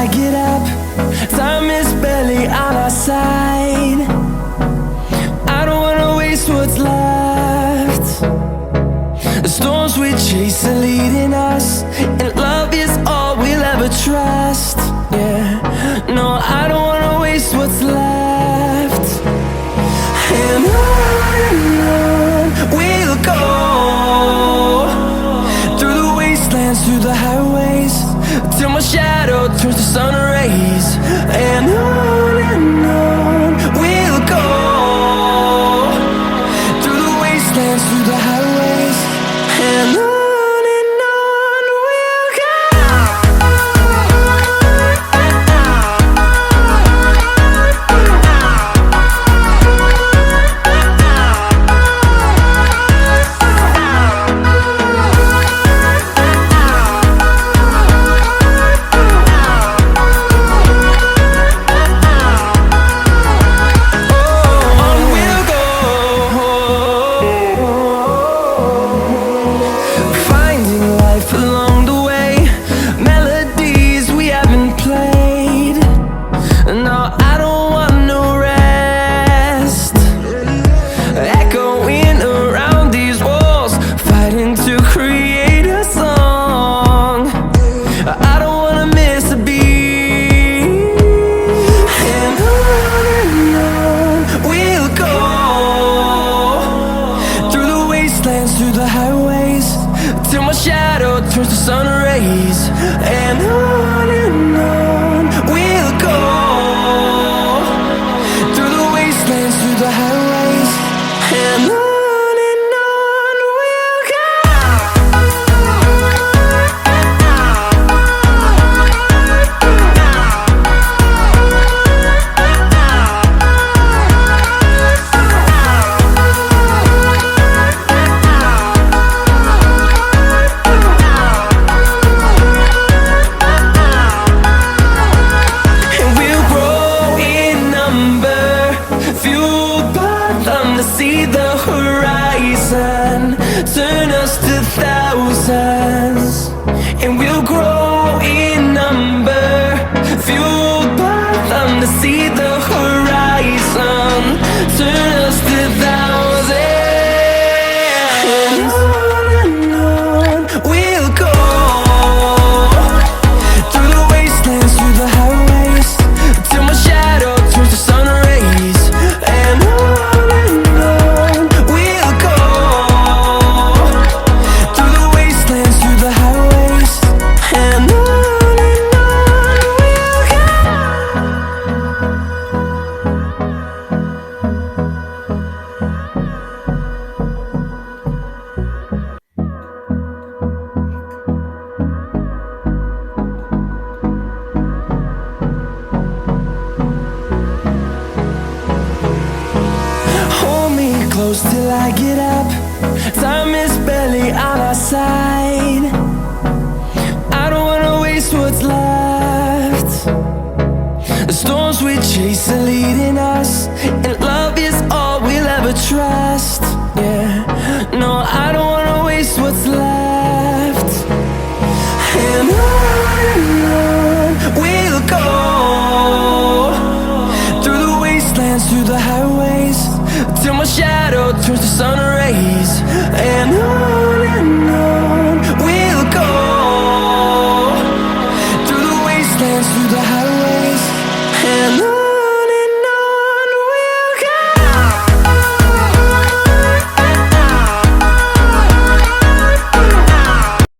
I get up. Time is barely on our side. I don't wanna waste what's left. The storms we chase are leading us, and love is all we'll ever trust. Yeah, no, I don't wanna waste what's left. And on we'll go, through the wastelands, through the highways, till my shadow turns to sun rays. And on we'll go, through the wastelands, through the highways, and on we'll go. Through the highways, till my shadow turns to sun rays. And on we'll go, through the wastelands, through the highways, and on we'll go. See the horizon turn us to thousands, and we'll grow in number, fueled by them. To see the horizon turn us to thousands, and on we'll go, through the wastelands, through the highways, till my shadow turns to sun rays. And close till I get up. Time is barely on our side. I don't wanna waste what's left. The storms we chase are leading us, and love is all we'll ever trust. Yeah, no, I don't wanna waste what's left. And on we'll go, through the wastelands, through the highways, till my shadow turns to sun